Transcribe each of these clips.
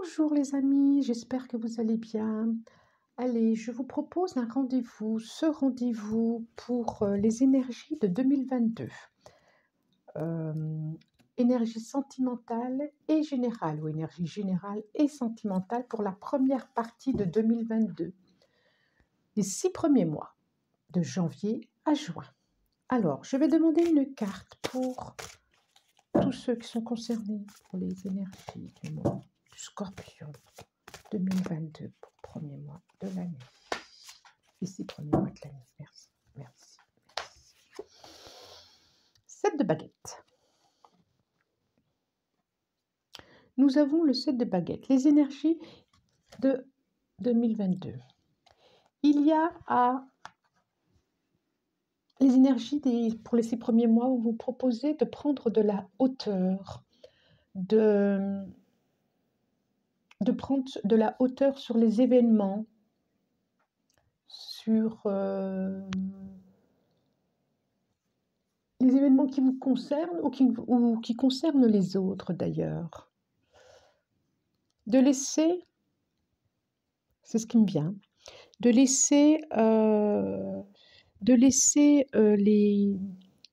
Bonjour les amis, j'espère que vous allez bien. Allez, je vous propose un rendez-vous, ce rendez-vous pour les énergies de 2022. Euh, Énergie sentimentale et générale, ou énergie générale et sentimentale pour la première partie de 2022. Les 6 premiers mois, de janvier à juin. Alors, je vais demander une carte pour tous ceux qui sont concernés pour les énergies du mois du Scorpion 2022 pour le premier mois de l'année. Les 6 premiers mois de l'année. Merci, merci, merci. 7 de baguettes. Nous avons le 7 de baguettes, les énergies de 2022. Il y a les énergies pour les 6 premiers mois où vous proposez de prendre de la hauteur, de prendre de la hauteur sur les événements, sur les événements qui vous concernent ou qui concernent les autres d'ailleurs. De laisser, c'est ce qui me vient, de laisser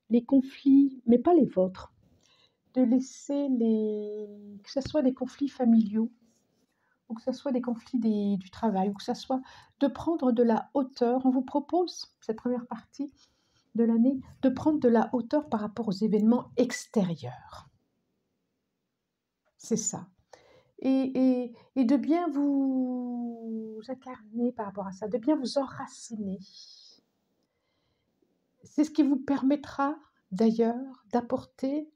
les conflits, mais pas les vôtres, de laisser que ce soit des conflits familiaux, ou que ce soit des conflits du travail, ou que ce soit de prendre de la hauteur. On vous propose, cette première partie de l'année, de prendre de la hauteur par rapport aux événements extérieurs. C'est ça. Et de bien vous incarner par rapport à ça, de bien vous enraciner. C'est ce qui vous permettra d'ailleurs d'apporter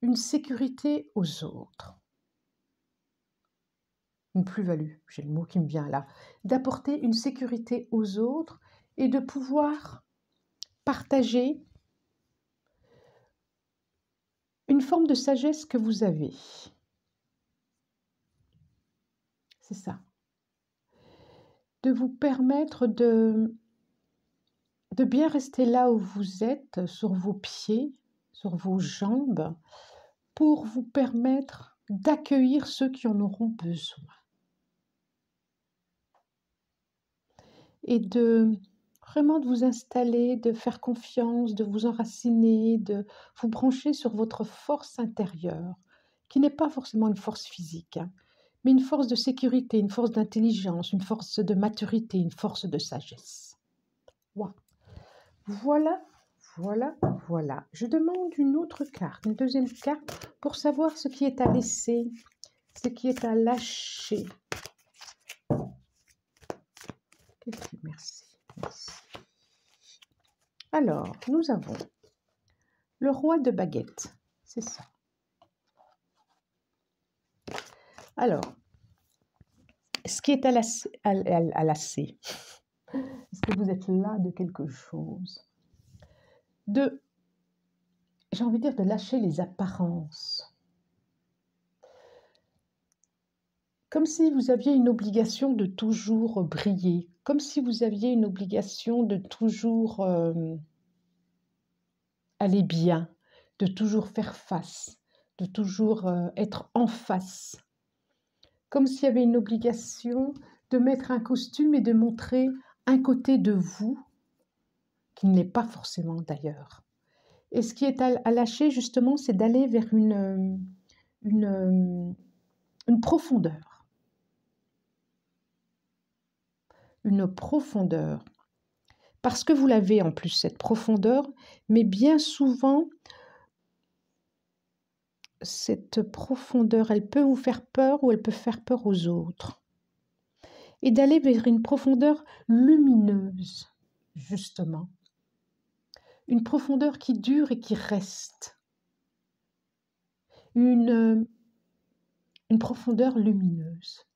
une sécurité aux autres. Une plus-value, j'ai le mot qui me vient là. D'apporter une sécurité aux autres et de pouvoir partager une forme de sagesse que vous avez. C'est ça. De vous permettre de bien rester là où vous êtes, sur vos pieds, sur vos jambes, pour vous permettre d'accueillir ceux qui en auront besoin. Et vraiment de vous installer, de faire confiance, de vous enraciner, de vous brancher sur votre force intérieure, qui n'est pas forcément une force physique, mais une force de sécurité, une force d'intelligence, une force de maturité, une force de sagesse. Wow. Voilà. Je demande une autre carte, une deuxième carte, pour savoir ce qui est à laisser, ce qui est à lâcher. Merci. Alors, nous avons le roi de baguettes, c'est ça. Alors, ce qui est à lasser, est-ce que vous êtes là de quelque chose? J'ai envie de dire de lâcher les apparences. Comme si vous aviez une obligation de toujours briller, comme si vous aviez une obligation de toujours aller bien, de toujours faire face, de toujours être en face. Comme s'il y avait une obligation de mettre un costume et de montrer un côté de vous, qui ne l'est pas forcément d'ailleurs. Et ce qui est à lâcher justement, c'est d'aller vers une profondeur. Une profondeur. Parce que vous l'avez en plus, cette profondeur, mais bien souvent, cette profondeur, elle peut vous faire peur ou elle peut faire peur aux autres. Et d'aller vers une profondeur lumineuse, justement. Une profondeur qui dure et qui reste. Une profondeur lumineuse.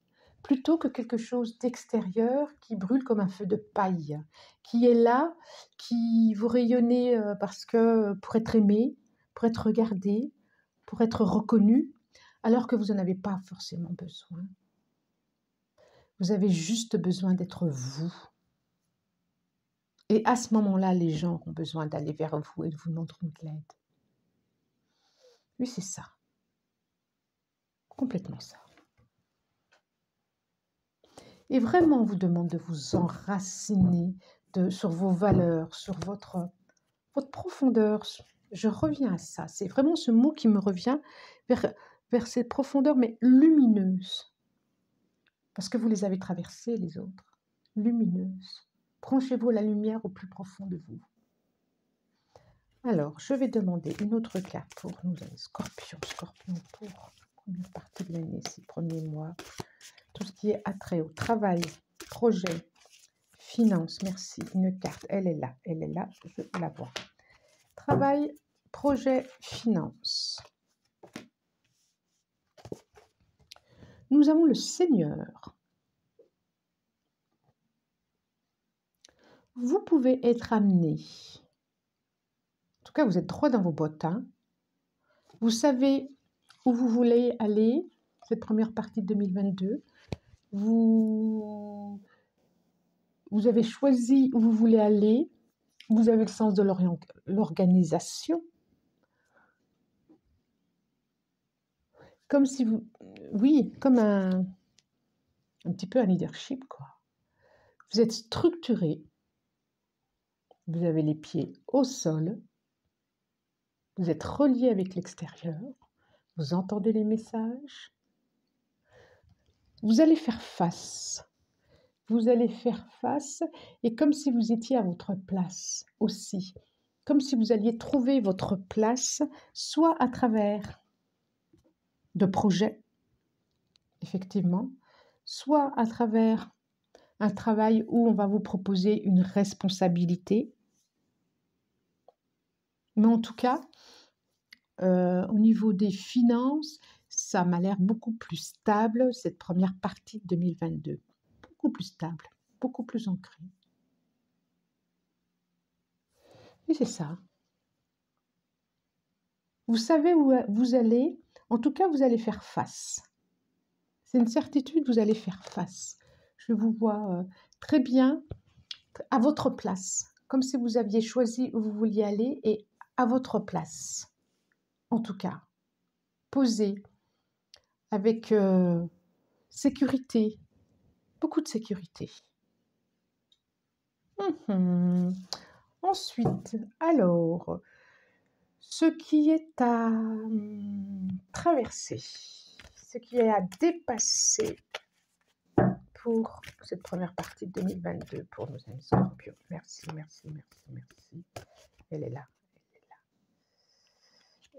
Plutôt que quelque chose d'extérieur qui brûle comme un feu de paille, qui est là, qui vous rayonnez parce que pour être aimé, pour être regardé, pour être reconnu, alors que vous n'en avez pas forcément besoin. Vous avez juste besoin d'être vous. Et à ce moment-là, les gens ont besoin d'aller vers vous et de vous demander de l'aide. Oui, c'est ça. Complètement ça. Et vraiment, on vous demande de vous enraciner sur vos valeurs, sur votre profondeur. Je reviens à ça. C'est vraiment ce mot qui me revient vers cette profondeur, mais lumineuse. Parce que vous les avez traversées, les autres. Lumineuse. Branchez-vous la lumière au plus profond de vous. Alors, je vais demander une autre carte pour nous, Scorpion. Scorpion pour la première partie de l'année, ces premiers mois. Tout ce qui est attrait au travail, projet, finance. Merci. Une carte, elle est là, je la vois. Travail, projet, finance. Nous avons le Seigneur. Vous pouvez être amené. En tout cas, vous êtes droit dans vos bottes. Hein. Vous savez où vous voulez aller, cette première partie de 2022. Vous avez choisi où vous voulez aller. Vous avez le sens de l'organisation. Comme si vous... Oui, comme un petit peu un leadership, quoi. Vous êtes structuré. Vous avez les pieds au sol. Vous êtes relié avec l'extérieur. Vous entendez les messages. Vous allez faire face. Vous allez faire face et comme si vous étiez à votre place aussi. Comme si vous alliez trouver votre place, soit à travers de projets, effectivement, soit à travers un travail où on va vous proposer une responsabilité. Mais en tout cas, au niveau des finances, ça m'a l'air beaucoup plus stable, cette première partie de 2022. Beaucoup plus stable, beaucoup plus ancré. Et c'est ça. Vous savez où vous allez, en tout cas, vous allez faire face. C'est une certitude, vous allez faire face. Je vous vois très bien à votre place, comme si vous aviez choisi où vous vouliez aller et à votre place. En tout cas, posé avec sécurité, beaucoup de sécurité. Ensuite, alors, ce qui est à traverser, ce qui est à dépasser pour cette première partie de 2022 pour nos amis Scorpions. Merci, merci, merci, merci. Elle est là,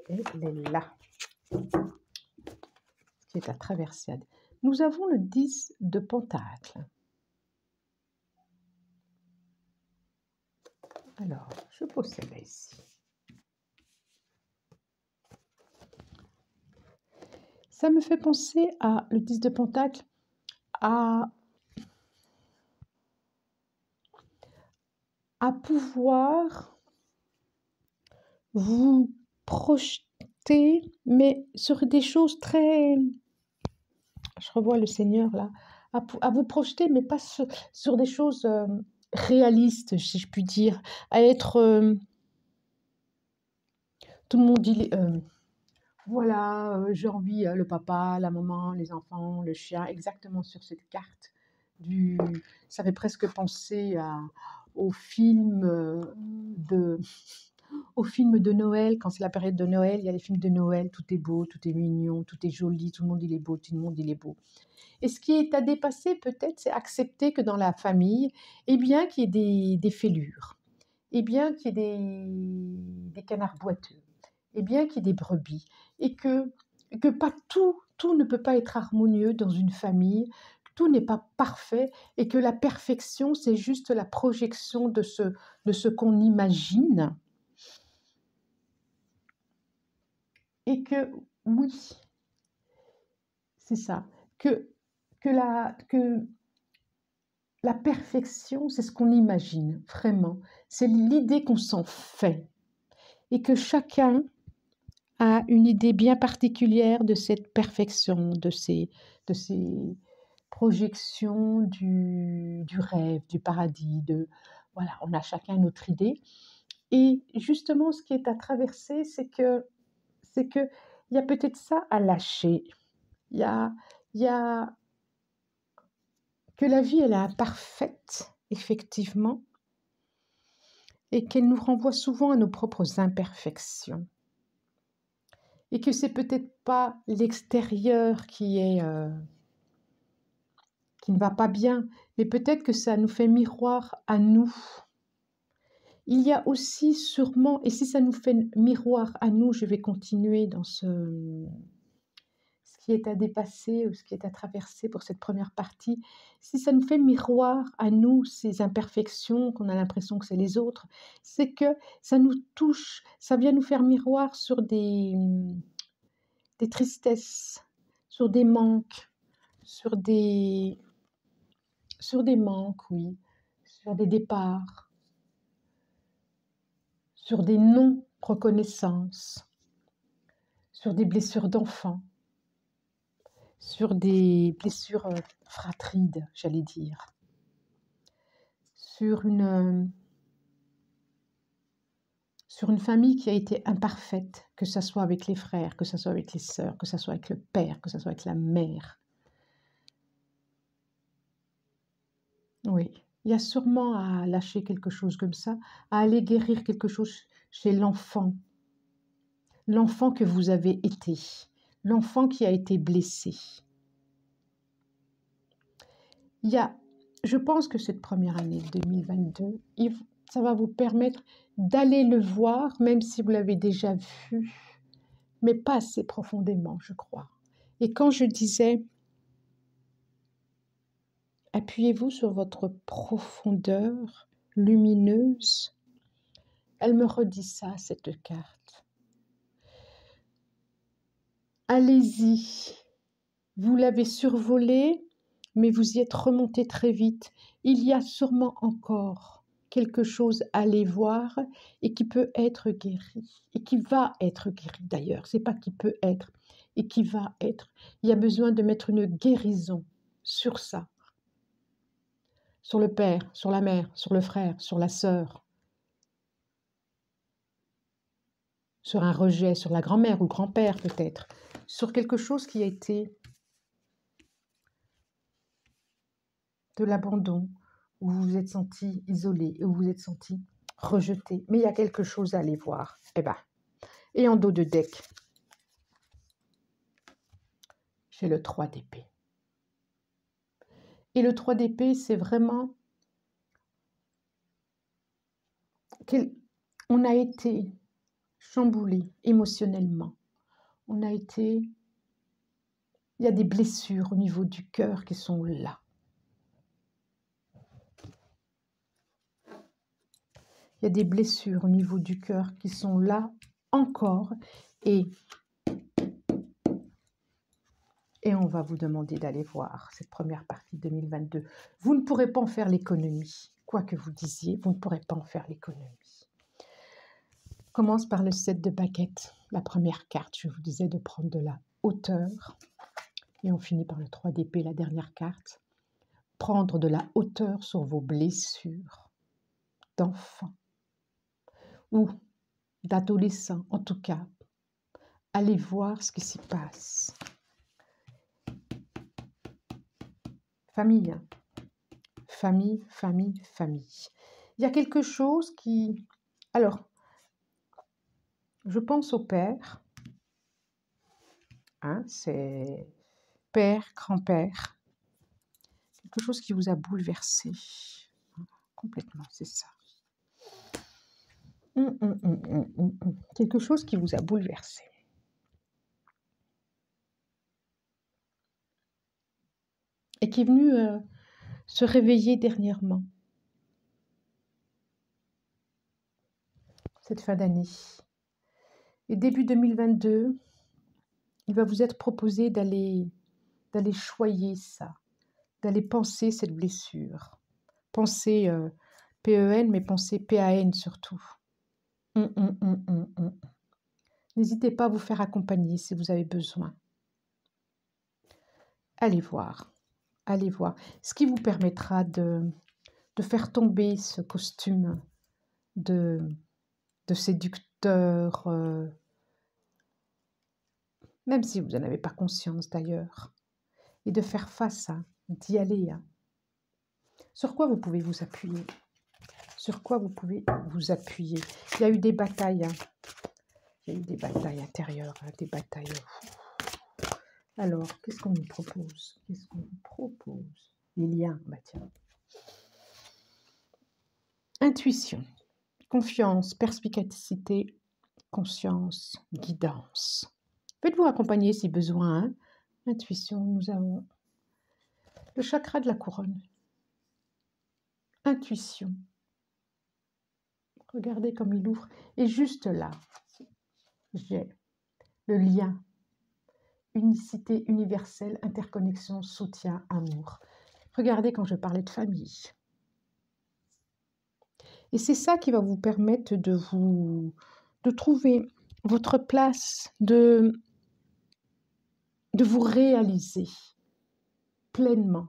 elle est là. Ce qui est à traverser. Nous avons le 10 de Pentacle. Alors, je pose celle-là ici. Ça me fait penser à le 10 de Pentacle, à pouvoir vous projeter, mais sur des choses très... Je revois le Seigneur là. À vous projeter, mais pas sur des choses réalistes, si je puis dire. À être... tout le monde dit... voilà, j'ai envie, le papa, la maman, les enfants, le chien, exactement sur cette carte. Ça fait presque penser au film de Noël. Quand c'est la période de Noël, il y a les films de Noël, tout est beau, tout est mignon, tout est joli, tout le monde il est beau, tout le monde il est beau. Et ce qui est à dépasser peut-être, c'est accepter que dans la famille, eh bien qu'il y ait des fêlures, eh bien qu'il y ait des canards boiteux, eh bien qu'il y ait des brebis, et que pas tout ne peut pas être harmonieux dans une famille, tout n'est pas parfait, et que la perfection, c'est juste la projection de ce qu'on imagine. Et que, oui, c'est ça, que la perfection, c'est ce qu'on imagine, vraiment. C'est l'idée qu'on s'en fait. Et que chacun a une idée bien particulière de cette perfection, de ces projections du rêve, du paradis. Voilà, on a chacun notre idée. Et justement, ce qui est à traverser, c'est que il y a peut-être ça à lâcher. Il y a que la vie, elle est imparfaite, effectivement, et qu'elle nous renvoie souvent à nos propres imperfections. Et que c'est peut-être pas l'extérieur qui ne va pas bien, mais peut-être que ça nous fait miroir à nous. Il y a aussi sûrement, et si ça nous fait miroir à nous, je vais continuer dans ce qui est à dépasser ou ce qui est à traverser pour cette première partie, si ça nous fait miroir à nous, ces imperfections, qu'on a l'impression que c'est les autres, c'est que ça nous touche, ça vient nous faire miroir sur des tristesses, sur des manques, sur des manques, oui, sur des départs, sur des non-reconnaissances, sur des blessures d'enfants, sur des blessures fratrides, j'allais dire, sur une famille qui a été imparfaite, que ce soit avec les frères, que ce soit avec les sœurs, que ce soit avec le père, que ce soit avec la mère. Oui, il y a sûrement à lâcher quelque chose comme ça, à aller guérir quelque chose chez l'enfant que vous avez été, l'enfant qui a été blessé. Je pense que cette première année 2022, ça va vous permettre d'aller le voir, même si vous l'avez déjà vu, mais pas assez profondément, je crois. Et quand je disais, appuyez-vous sur votre profondeur lumineuse, elle me redit ça, cette carte. Allez-y, vous l'avez survolé, mais vous y êtes remonté très vite. Il y a sûrement encore quelque chose à aller voir et qui peut être guéri, et qui va être guéri d'ailleurs. C'est pas qui peut être, et qui va être. Il y a besoin de mettre une guérison sur ça, sur le père, sur la mère, sur le frère, sur la sœur, sur un rejet, sur la grand-mère ou grand-père peut-être, sur quelque chose qui a été de l'abandon, où vous vous êtes senti isolé, où vous vous êtes senti rejeté. Mais il y a quelque chose à aller voir. Et en dos de deck, j'ai le 3 d'épée. Et le 3 d'épée, c'est vraiment qu'on a été chamboulé émotionnellement. Il y a des blessures au niveau du cœur qui sont là. Il y a des blessures au niveau du cœur qui sont là encore. Et on va vous demander d'aller voir cette première partie 2022. Vous ne pourrez pas en faire l'économie. Quoi que vous disiez, vous ne pourrez pas en faire l'économie. On commence par le 7 de baguettes. La première carte, je vous disais de prendre de la hauteur. Et on finit par le 3 d'épée, la dernière carte. Prendre de la hauteur sur vos blessures d'enfant ou d'adolescent, en tout cas. Allez voir ce qui s'y passe. Famille, famille, famille, famille. Il y a quelque chose qui... Alors, je pense au père. C'est père, grand-père. Quelque chose qui vous a bouleversé. Complètement, c'est ça. Quelque chose qui vous a bouleversé. Et qui est venu se réveiller dernièrement. Cette fin d'année. Et début 2022, il va vous être proposé d'aller choyer ça, d'aller penser cette blessure. Penser PEN, mais penser PAN surtout. N'hésitez pas à vous faire accompagner si vous avez besoin. Allez voir. Allez voir. Ce qui vous permettra de faire tomber ce costume de séducteur, même si vous n'en avez pas conscience d'ailleurs, et de faire face d'y aller. Sur quoi vous pouvez vous appuyer? Sur quoi vous pouvez vous appuyer? Il y a eu des batailles, hein. Il y a eu des batailles intérieures, hein, des batailles. Alors, qu'est-ce qu'on nous propose? Qu'est-ce qu'on vous propose? Les liens, bah tiens. Intuition, confiance, perspicacité, conscience, guidance. Faites-vous accompagner si besoin, hein. Intuition, nous avons le chakra de la couronne. Intuition. Regardez comme il ouvre. Et juste là, j'ai le lien. Unicité universelle, interconnexion, soutien, amour. Regardez quand je parlais de famille. Et c'est ça qui va vous permettre de trouver votre place, de vous réaliser pleinement,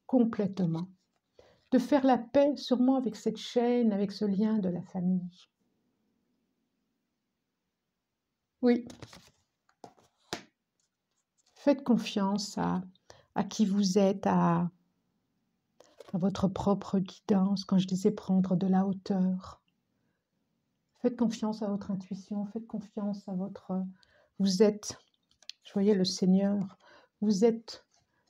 complètement. De faire la paix sûrement avec cette chaîne, avec ce lien de la famille. Oui. Faites confiance à qui vous êtes, à votre propre guidance. Quand je disais prendre de la hauteur. Faites confiance à votre intuition, faites confiance à votre... Vous êtes, je voyais le Seigneur, vous êtes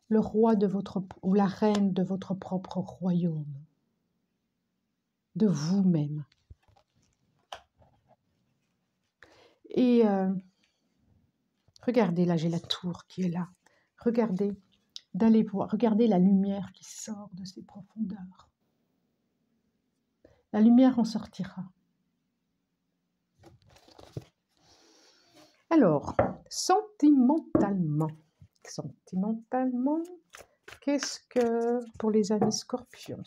le roi de votre... ou la reine de votre propre royaume. De vous-même. Et regardez, là j'ai la tour qui est là. Regardez, d'aller voir, regardez la lumière qui sort de ces profondeurs. La lumière en sortira. Alors, sentimentalement, qu'est-ce que, pour les amis scorpions,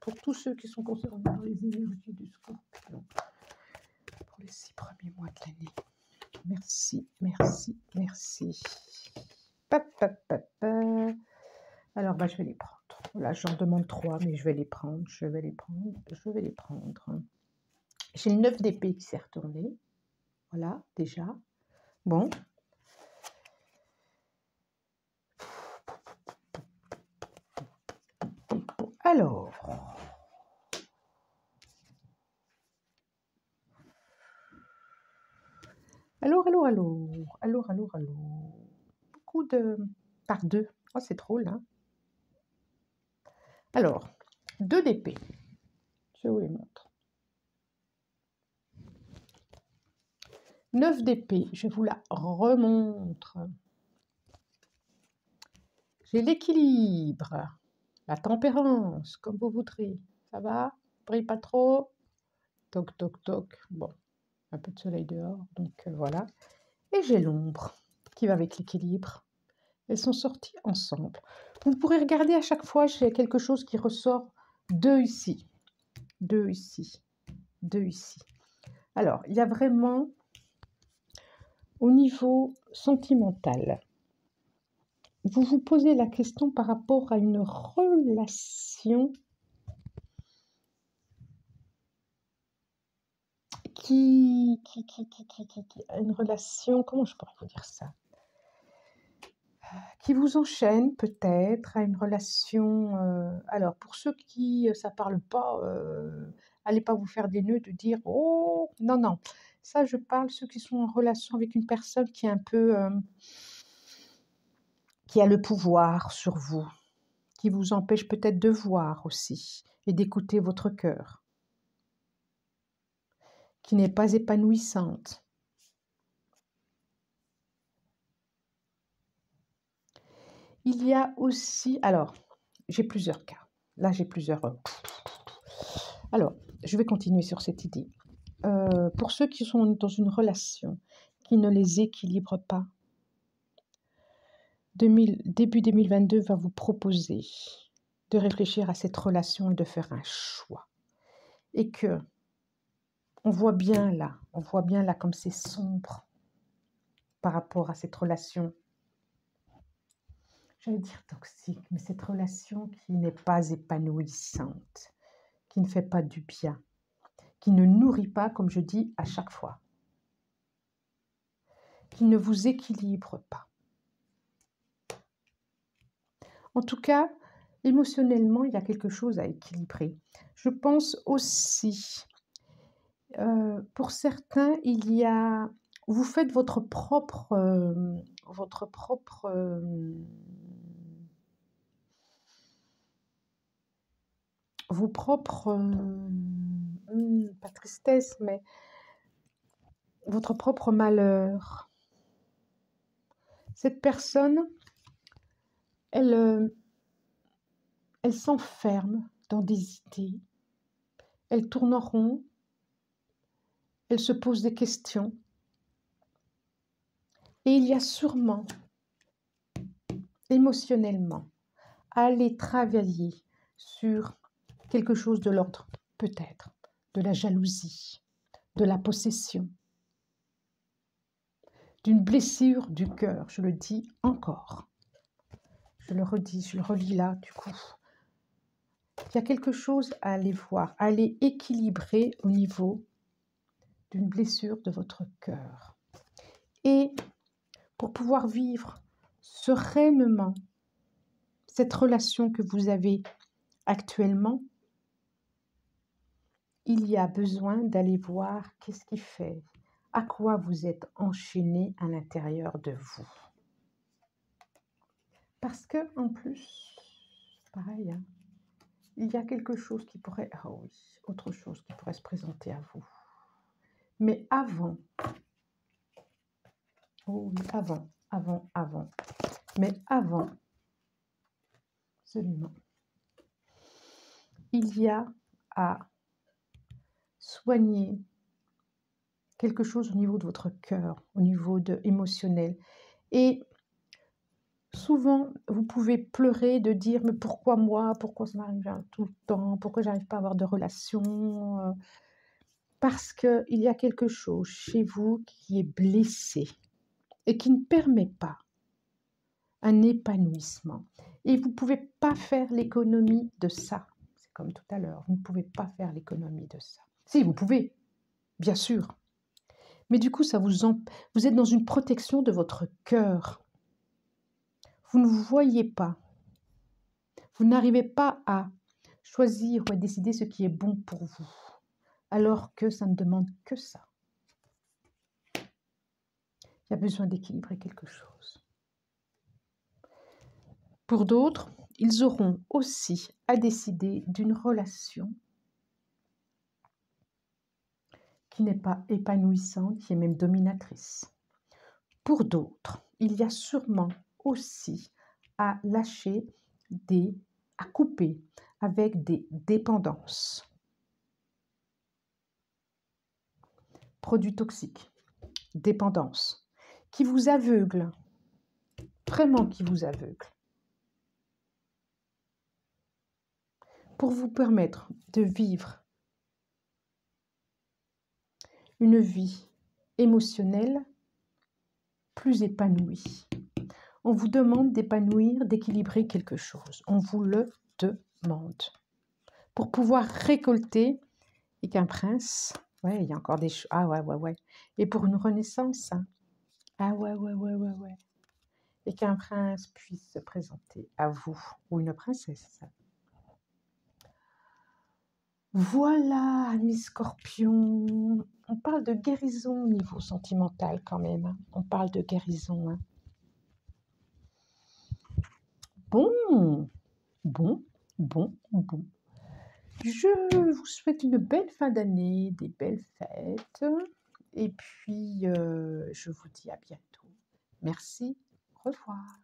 pour tous ceux qui sont concernés par les énergies du scorpion, pour les 6 premiers mois de l'année. Merci, merci, merci. Alors, je vais les prendre. Là, j'en demande 3, mais je vais les prendre, je vais les prendre. J'ai le 9 d'épée qui s'est retourné. Voilà, déjà. Bon. Alors. Alors. Beaucoup de... Par 2. Oh, c'est drôle, hein. Alors, 2 d'épée. Je vous les montre. 9 d'épée, je vous la remontre. J'ai l'équilibre, la tempérance, comme vous voudrez. Ça va? Brille pas trop? Toc, toc, toc. Bon, un peu de soleil dehors, donc voilà. Et j'ai l'ombre qui va avec l'équilibre. Elles sont sorties ensemble. Vous pourrez regarder à chaque fois, j'ai quelque chose qui ressort 2 ici. 2 ici. 2 ici. Alors, il y a vraiment, au niveau sentimental, vous vous posez la question par rapport à une relation une relation, comment je pourrais vous dire ça? Qui vous enchaîne peut-être à une relation, alors pour ceux qui ça parle pas, allez pas vous faire des nœuds de dire: «Oh!» non, non, ça je parle ceux qui sont en relation avec une personne qui est un peu, qui a le pouvoir sur vous, qui vous empêche peut-être de voir aussi et d'écouter votre cœur, qui n'est pas épanouissante. Il y a aussi, alors, j'ai plusieurs cas. Là, j'ai plusieurs. Alors, je vais continuer sur cette idée. Pour ceux qui sont dans une relation qui ne les équilibre pas, début 2022 va vous proposer de réfléchir à cette relation et de faire un choix. Et que on voit bien là comme c'est sombre par rapport à cette relation. J'allais dire toxique, mais cette relation qui n'est pas épanouissante, qui ne fait pas du bien, qui ne nourrit pas, comme je dis à chaque fois, qui ne vous équilibre pas. En tout cas, Émotionnellement, il y a quelque chose à équilibrer. Je pense aussi, pour certains, il y a vous faites votre propre, vos propres, pas tristesse, mais votre propre malheur. Cette personne, elle, elle s'enferme dans des idées, elle tourne en rond, elle se pose des questions et il y a sûrement, émotionnellement, à aller travailler sur quelque chose de l'ordre, peut-être, de la jalousie, de la possession, d'une blessure du cœur, je le dis encore. Je le redis, je le relis là, du coup. Il y a quelque chose à aller voir, à aller équilibrer au niveau d'une blessure de votre cœur. Et pour pouvoir vivre sereinement cette relation que vous avez actuellement, il y a besoin d'aller voir qu'est-ce qui fait, à quoi vous êtes enchaîné à l'intérieur de vous. Parce que en plus, pareil, hein, il y a quelque chose qui pourrait, ah oui, autre chose qui pourrait se présenter à vous. Mais avant, oh oui, avant, mais avant, absolument, il y a à soigner quelque chose au niveau de votre cœur, au niveau émotionnel. Et souvent, vous pouvez pleurer de dire mais pourquoi moi, pourquoi ça m'arrive tout le temps, pourquoi j'arrive pas à avoir de relation, parce qu'il y a quelque chose chez vous qui est blessé et qui ne permet pas un épanouissement. Et vous ne pouvez pas faire l'économie de ça. C'est comme tout à l'heure, vous ne pouvez pas faire l'économie de ça. Si, vous pouvez, bien sûr. Mais du coup, vous êtes dans une protection de votre cœur. Vous ne voyez pas. Vous n'arrivez pas à choisir ou à décider ce qui est bon pour vous. Alors que ça ne demande que ça. Il y a besoin d'équilibrer quelque chose. Pour d'autres, ils auront aussi à décider d'une relation qui n'est pas épanouissante, qui est même dominatrice. Pour d'autres, il y a sûrement aussi à lâcher à couper avec des dépendances. Produits toxiques, dépendance, qui vous aveuglent, vraiment qui vous aveuglent. Pour vous permettre de vivre une vie émotionnelle plus épanouie. On vous demande d'épanouir, d'équilibrer quelque chose. On vous le demande. Pour pouvoir récolter, et qu'un prince, ouais, il y a encore des choses. Ah ouais. Et pour une renaissance, hein. Ah ouais. Et qu'un prince puisse se présenter à vous, ou une princesse. Voilà, amis scorpions. On parle de guérison au niveau sentimental quand même. Hein. On parle de guérison. Hein. Bon. Je vous souhaite une belle fin d'année, des belles fêtes. Et puis, je vous dis à bientôt. Merci. Au revoir.